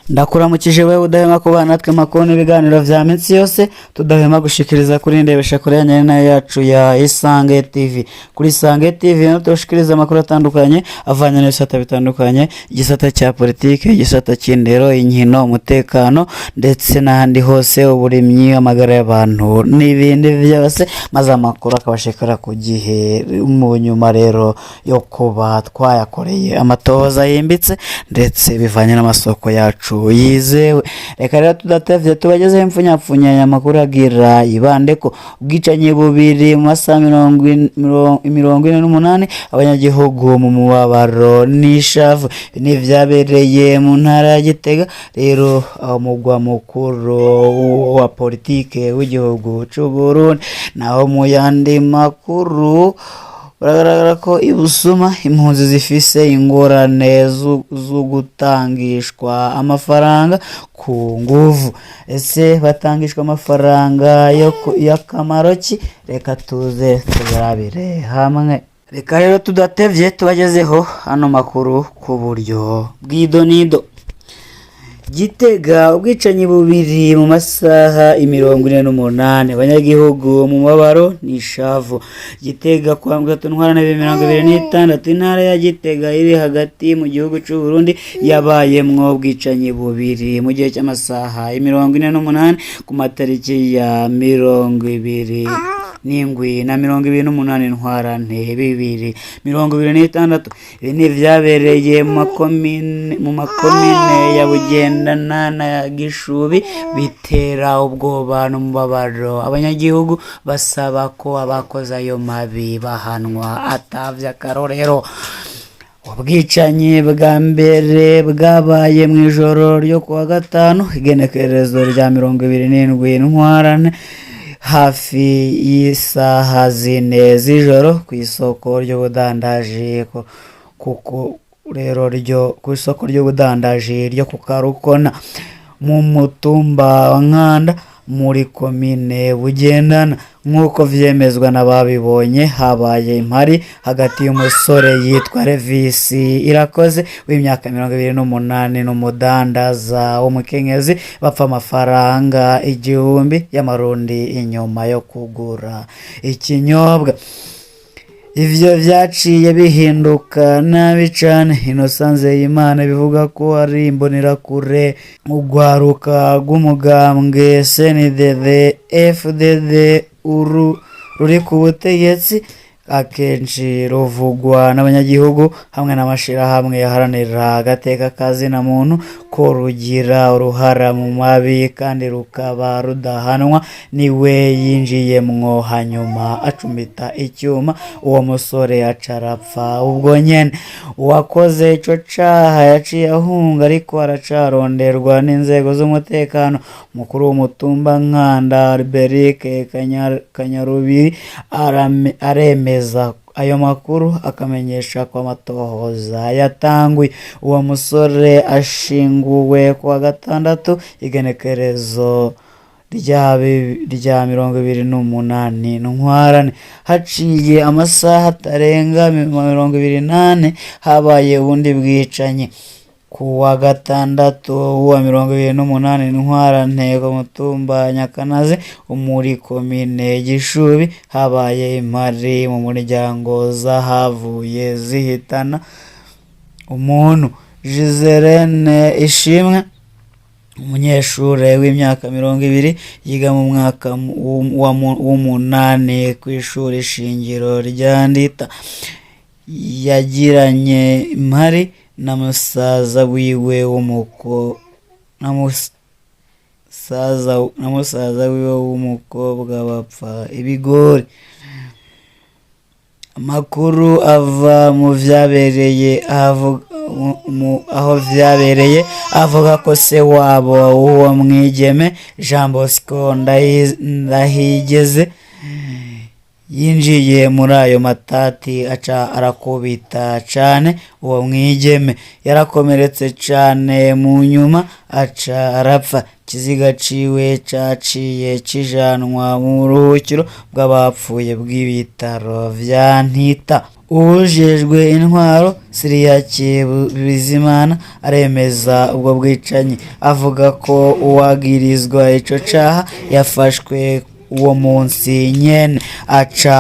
Ndakuramukije wewe udahema kubana natwe makuru n'ibiganiro vya minsi yose tudahema gushikiriza kuri ndebesha kuri yanyana yacu ya Isange TV. Kuri Isange TV no tushikiriza makuru atandukanye avanye n'ibisata bitandukanye, igisata cya politike, igisata cy'indero, inkino, umutekano ndetse n'ahandi hose, uburimyi, amagara y'abantu n'ibindi byose, maze amakuru akabashikira ku gihe. Mu nyuma rero yo kuba twayakoreye amatohoza yimbitse ndetse bivanye n'amasoko yacu yizewe, reka rero tudatevye tubagezeho impfunyapfunya y'amakuru agira ibande ko ubwicanyi bubiri mu masaha 48 abanyagihugu mu mubabaro n'ishavu ni vyabereye mu ntara ya Gitega. Rero umugwa mukuru wa politike w'igihugu c'u Burundi. Naho mu yandi makuru baragaragara ko ibusuma impunzi zifise ingorane zo gutangishwa amafaranga ku nguvu. Ese batangishwa amafaranga y'akamaro ki? Reka tuze tugarabire hamwe. Reka rero tudatevye tubagezeho hano makuru ku buryo bw'idonido. Gitega ubwicanyi bubiri mu masaha 48 abanyagihugu mu mabaro n'ishavu. Gitega kwa Ntwara 2026 intara ya Gitega iri hagati mu gihugu c'u Burundi yabayemwo ubwicanyi bubiri mu gihe cy'amasaha 48 ku matariki ya 20 n'ingwi na 28 Ntwarante 2026. Ibi ni vyabereye mu makomine ya Bugendana na Gishubi, bitera ubwoba n'umubabaro abanyagihugu basaba ko abakoze ayo mabi bahanwa atavya karorero. Ubwicanyi bwa mbere bwabaye mu ijoro ryo kuwa gatanu igenekerezo rya 27 Ntwarante hafi y'isaha 4 z'ijoro ku isoko ry'ubudandaji kuko rero ryo ku isoko ry'ubudandaji ryo ku Karukona mu mutumba wa Nkanda muri komine Bugendana. Nk'uko vyemezwa n'ababibonye, habaye impari hagati y'umusore yitwa Revisi Irakoze w'imyaka 28 n'umudandaza w'umukenyezi bapfa amafaranga 1000 y'amarundi inyuma yo kugura ikinyobwa. Ivyo vyaciye bihinduka nabi cane. Innocence y'Imana bivuga ko ari imbonera kure ugwaruka rw'umugambwe CNDD FDD ruri ku butegetsi, akenshi ruvugwa n'abanyagihugu hamwe n'amashirahamwe yaharanira agateka kazina muntu ko rugira uruhara mu mabi kandi rukaba rudahanwa. Niwe yinjiyemwo hanyuma acumita icyuma, uwo musore acarapfa ubwo nyene. Uwakoze ico caha yaciye ahunga ariko aracaronderwa n'inzego z'umutekano. Mukuru w'umutumba Nkanda Alberic Kanyarubiri aremeza ayo makuru, akamenyesha ko amatohoza yatangwe. Uwo musore ashinguwe kuwa gatandatu igenekerezo rya 28 Ntwarante. Haciye amasaha atarenga 28 habaye ubundi bwicanyi kuwa gatandatu wa 28 Ntwarante ku mutumba Nyakanazi muri komine Gishubi. Habaye impari mu muryango zahavuye zihitana umuntu. Giselene Ishimwe, umunyeshure w'imyaka 20 yiga mu mwaka w'umunani ku ishuri shingiro rya Ndita, yagiranye impari na musaza wiwe w'umukobwa bapfa ibigori. Amakuru ava mu vyabereye aho vyabereye avuga ko se wabo uwo mwigeme Jean Bosco Ndahigeze yinjiye muri ayo matati aca arakubita cane uwo mwigeme, yarakomeretse cane, mu nyuma aca arapfa. Ikiziga ciwe caciye kijanwa mu buruhukiro bw'abapfuye bw'ibitaro vya Ntita. Uwujejwe intwaro Siriyake Bizimana aremeza ubwo bwicanyi, avuga ko uwagirizwa ico caha yafashwe uwo munsi nyene aca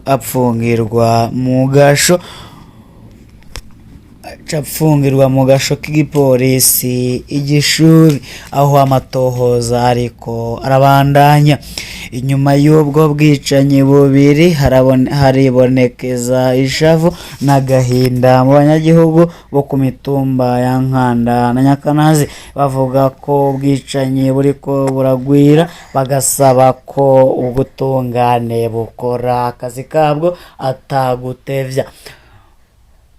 apfungirwa mu gasho k'igipolisi igishuri, aho amatohoza ariko arabandanya. Inyuma y'ubwo bwicanyi bubiri haribonekeza ishavu n'agahinda mu banyagihugu bo ku mitumba ya Nkanda na Nyakanazi, bavuga ko ubwicanyi buriko buragwira, bagasaba ko ubutungane bukora akazi kabwo atagutevya.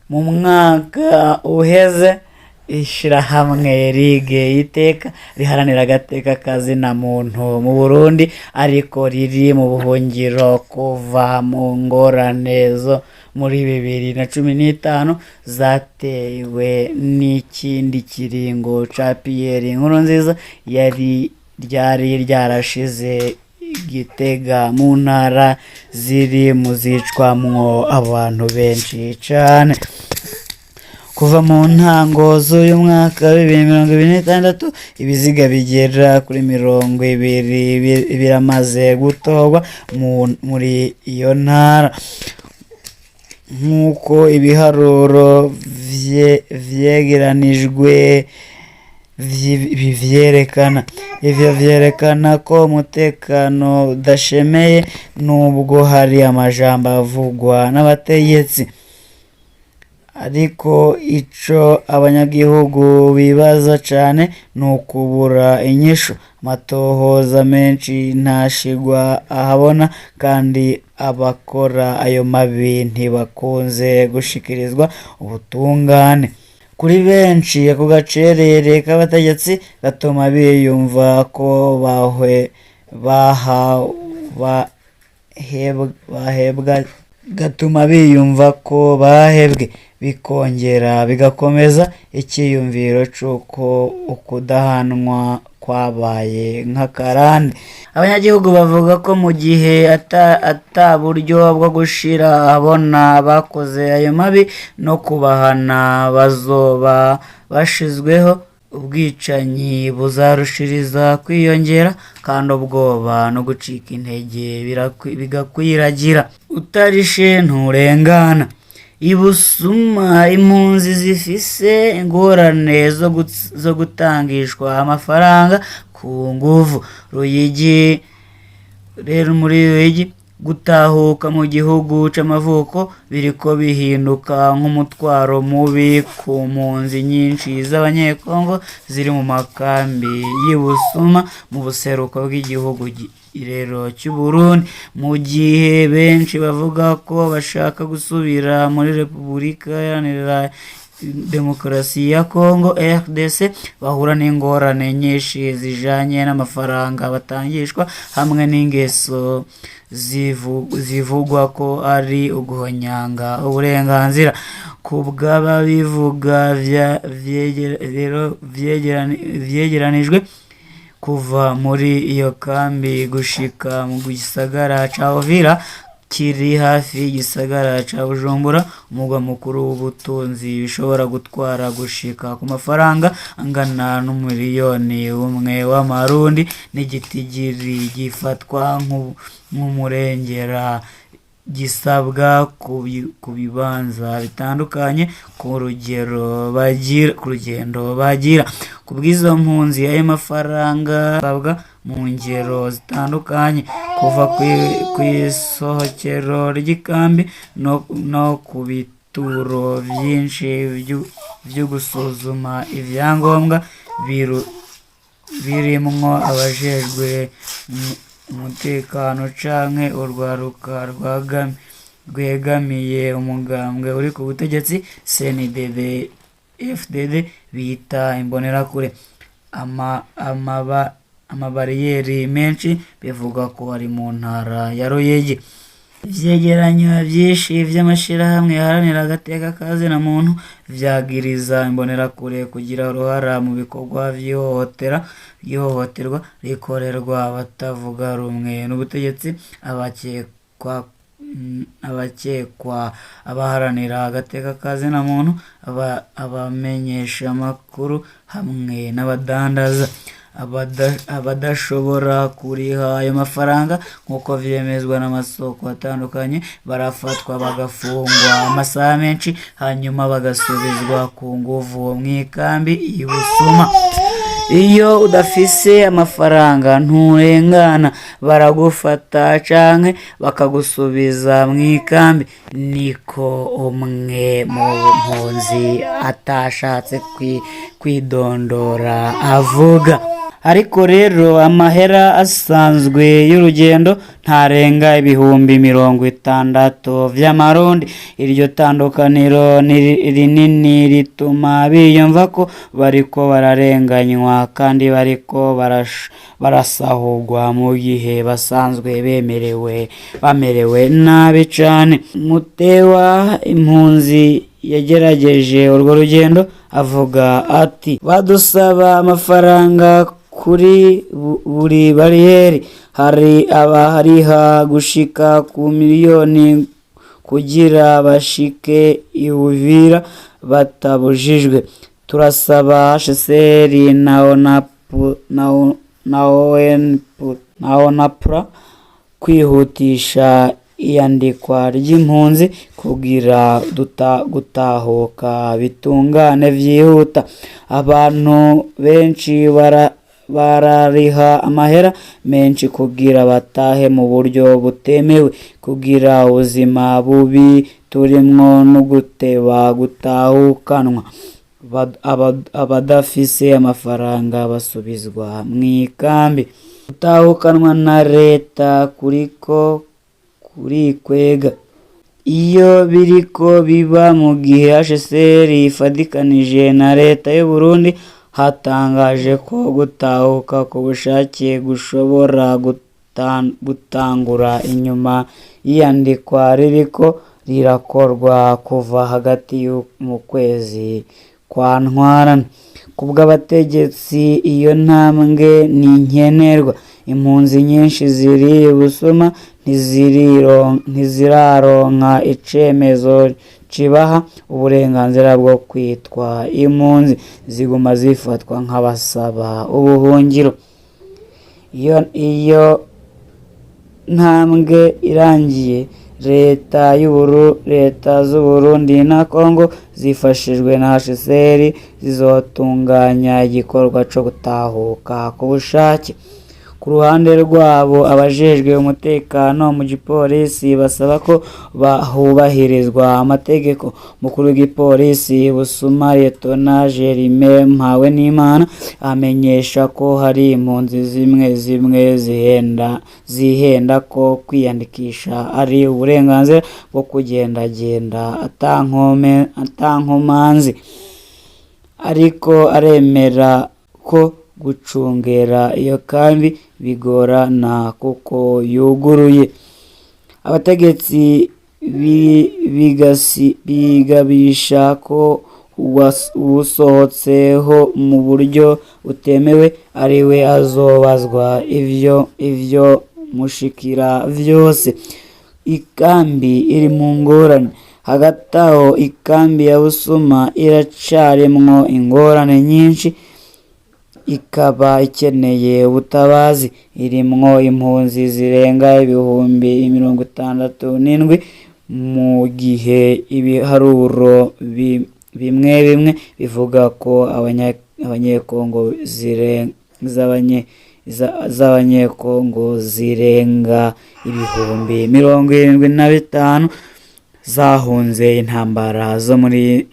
Mu mwaka uheze ishirahamwe Ligue Iteka riharanira agateka kazina muntu mu Burundi ariko riri mu buhungiro kuva mu ngorane zo muri 2015 zatewe n'ikindi kiringo ca Pierre Nkurunziza ryari ryarashize Gitega mu ntara ziri mu zicwamwo abantu benshi cane. Kuva mu ntango z'uyu mwaka wa 2026 ibiziga bigera kuri 20 biramaze gutorwa muri iyo ntara, nk'uko ibiharuro vyegeranijwe bivyerekana. Ivyo vyerekana ko umutekano udashemeye nubwo hari amajambo avugwa n'abategetsi, ariko ico abanyagihugu bibaza cane n'ukubura inyishu. Amatohoza menshi ntashigwa ahabona kandi abakora ayo mabi ntibakunze gushikirizwa ubutungane. Kuri benshi ako gacerere k'abategetsi gatuma biyumva ko bahebwe, bikongera bigakomeza icyiyumviro c'uko ukudahanwa kwabaye nk'akarande. Abanyagihugu bavuga ko mu gihe ata buryo bwo gushira abona bakoze ayo mabi no kubahana bazoba bashizweho, ubwicanyi buzarushiriza kwiyongera kandi ubwoba no gucika intege bigakwiragira. Utarishe nturengana. Ibusuma impunzi zifise ingorane zo gutangishwa amafaranga ku nguvu. Ruyigi rero muri Ruyigi gutahuka mu gihugu c'amavuko biriko bihinduka nk'umutwaro mubi ku mpunzi nyinshi z'abanyekongo ziri mu makambi y'Ibusuma mu buseruko bw'igihugu rero cy'u Burundi, mu gihe benshi bavuga ko bashaka gusubira muri Repubulika Iharanira Demokarasi ya Kongo RDC, bahura n'ingorane nyinshi zijanye n'amafaranga batangishwa hamwe n'ingeso zivugwa ko ari uguhonyanga uburenganzira. Kubw'ababivuga vyegeranijwe kuva muri iyo kambi gushika mu gisagara ca Uvira kiri hafi y'igisagara ca Bujumbura umugwa mukuru w'ubutunzi, bishobora gutwara gushika ku mafaranga angana n'umiliyoni umwe w'amarundi, n'igitigiri gifatwa nk'umurengera gisabwa ku bibanza bitandukanye ku rugendo bagira. Ku bw'izo mpunzi ayo mafaranga asabwa mu ngero zitandukanye, kuva ku isohokero ry'ikambi no ku bituro byinshi byo gusuzuma ibyangombwa birimwo abajejwe umutekano canke urwaruka rwegamiye umugambwe uri ku butegetsi CNDD FDD bita imbonerakure. Amabariyeri menshi bivuga ko ari mu ntara ya Ruyigi. ivyegeranyo vyinshi vy'amashirahamwe yaharanira agateka ka zina muntu vyagiriza imbonerakure kugira uruhara mu bikorwa vy'ihohoterwa rikorerwa abatavuga rumwe n'ubutegetsi, abakekwa, abaharanira agateka ka zina muntu, abamenyesha amakuru hamwe n'abadandaza. Abadashobora kuriha ayo mafaranga nk'uko vyemezwa n'amasoko atandukanye barafatwa bagafungwa amasaha menshi hanyuma bagasubizwa ku nguvu mw'ikambi y'Ibusuma. Iyo udafise amafaranga nturengana, baragufata canke bakagusubiza mw'ikambi, niko umwe mu mpunzi atashatse kwidondora avuga. Ariko rero amahera asanzwe y'urugendo ntarenga ibihumbi 60 vy'amarundi. Iryo tandukaniro rinini rituma biyumva ko bariko bararenganywa kandi bariko barasahurwa mu gihe basanzwe bamerewe nabi cane. Mutewa impunzi yagerageje urwo rugendo avuga ati, badusaba amafaranga kuri buri bariyeri, hari abahariha gushika ku miliyoni kugira bashike i Uvira batabujijwe. Turasaba HCR na ONAPRA kwihutisha iyandikwa ry'impunzi kugira gutahuka bitungane vyihuta. Abantu benshi barariha amahera menshi kugira batahe mu buryo butemewe, kugira ubuzima bubi turimwo no guteba gutahukanwa. Abadafise amafaranga basubizwa mw'ikambi. Gutahukanwa na leta kurikwega. Iyo biriko biba mu gihe HCR ifadikanije na leta y'u Burundi hatangaje ko gutahuka ku bushake gushobora gutangura inyuma y'iyandikwa ririko rirakorwa kuva hagati mu kwezi kwa Ntwarante. Kubw'abategetsi iyo ntambwe ni nkenerwa. Impunzi nyinshi ziri Busuma ntiziraronka icemezo cibaha uburenganzira bwo kwitwa impunzi, ziguma zifatwa nk'abasaba ubuhungiro. Iyo ntambwe irangiye, leta z'u Burundi na Kongo zifashijwe na HCR zizotunganya igikorwa co gutahuka ku bushake. Ku ruhande rwabo abajejwe umutekano mu gipolisi basaba ko hubahirizwa amategeko. Mukuru w'igipolisi Busuma Lieutenant Jerime Mpawenimana amenyesha ko hari impunzi zimwe zihenda ko kwiyandikisha ari uburenganzira bwo kugendagenda atankomanzi, ariko aremera ko gucungera iyo kambi bigorana kuko yuguruye. Abategetsi bigabisha ko usohotseho mu buryo butemewe ariwe azobazwa ivyo mushikira vyose. Ikambi iri mu ngorane. Hagati aho ikambi ya Busuma iracarimwo ingorane nyinshi, ikaba ikeneye ubutabazi. Irimwo impunzi zirenga ibihumbi 67 mu gihe ibiharuro bimwe bivuga ko abanyekongo z'abanyekongo zirenga ibihumbi 75 zahunze intambara zo muri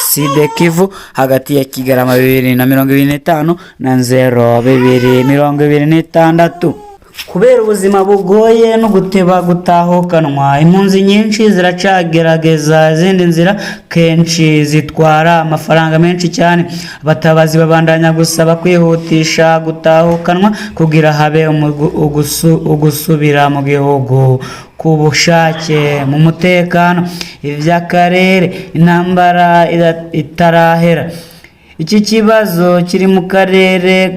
Sud Kivu hagati ya Kigarama 2025 na Nzero 2026. kubera ubuzima bugoye no guteba gutahukanwa, impunzi nyinshi ziracagerageza izindi nzira, kenshi zitwara amafaranga menshi cyane. Abatabazi babandanya gusaba kwihutisha gutahukanwa kugira habe ugusubira mu gihugu ku bushake mu mutekano. Ivy'akarere, intambara itarahera. Iki kibazo kiri mu karere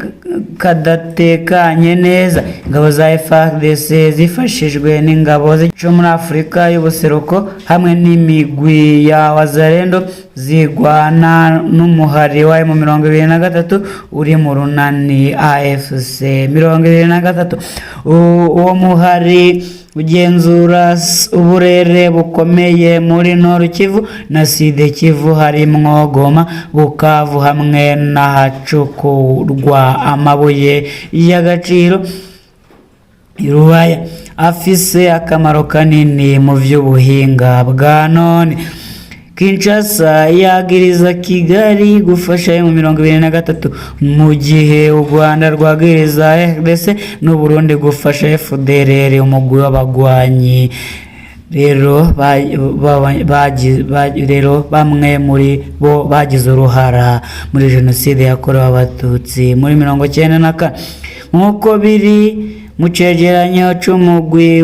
kadatekanye neza. Ingabo za FARDC zifashijwe n'ingabo zo muri Afurika y'ubuseruko hamwe n'imigwi ya Wazalendo zigwana n'umuhari wa M23 uri mu runani AFC 23. Uwo muhari ugenzura uburere bukomeye muri Nord Kivu na Sud Kivu harimwo Goma, Bukavu hamwe n'ahacukurwa amabuye y'agaciro. Irubaya afise akamaro kanini mu vy'ubuhinga bwa none. Kinshasa yagiriza Kigali gufasha M23 mu gihe u Rwanda rwagiriza RDC n'u Burundi gufasha FDLR umugwi w'abagwanyi. Rero bamwe muri bo bagize uruhara muri jenoside yakorewe abatutsi muri 1994 nk'uko biri mu cegeranyo c'umugwi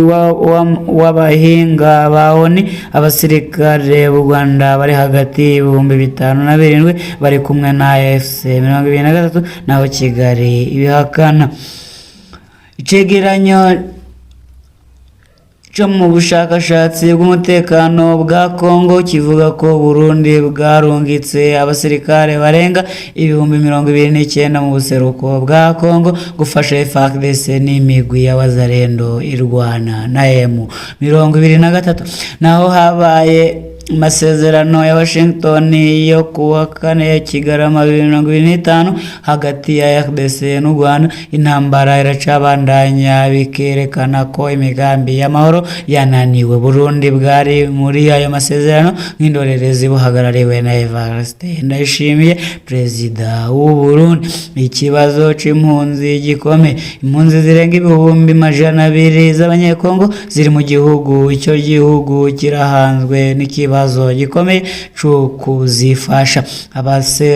w'abahinga ba ONU. Abasirikare b'u Rwanda bari hagati y'ibihumbi 5 na 7 bari kumwe na AFC 23 naho Kigali ibihakana. Icegeranyo cyo mu bushakashatsi bw'umutekano bwa Kongo kivuga ko Burundi bwarungitse abasirikare barenga 29,000 mu buseruko bwa Kongo gufasha FARDC n'imigwi ya Wazalendo irwana na M23. Naho habaye amasezerano ya Washington yo kuwa 4 Kigarama 2025 hagati ya RDC n'u Rwanda. Intambara iracabandanya bikerekana ko imigambi y'amahoro yananiwe. Burundi bwari muri ayo masezerano nk'indorerezi buhagarariwe na Evariste Ndayishimiye, perezida w'u Burundi. Ikibazo c'impunzi gikomeye. Impunzi zirenga 200,000 z'abanyekongo ziri mu gihugu. Icyo gihugu kirahanzwe n'ikibazo gikomeye cyo kuzifasha.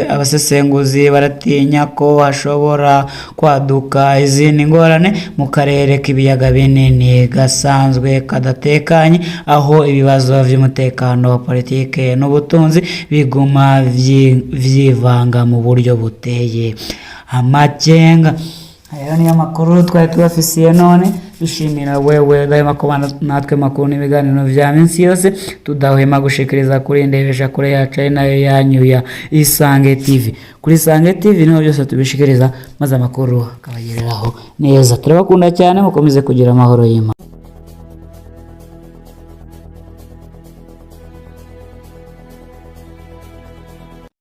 Abasesenguzi baratinya ko hashobora kwaduka izindi ngorane mu karere k'ibiyaga binini gasanzwe kadatekanye, aho ibibazo by'umutekano, politike n'ubutunzi biguma vyivanga mu buryo buteye amakenga. Ayo niyo makuru twari tubafisiye none. Dushimira wewe dahema kubana natwe makuru n'ibiganiro vya minsi yose tudahwema gushikiriza kuri ndebesha kure yacu nayo yanyu ya Isange TV. Kuri Isange TV niho byose tubishikiriza maze amakuru akabagereraho neza. Turabakunda cyane, mukomeze kugira amahoro y'Imana.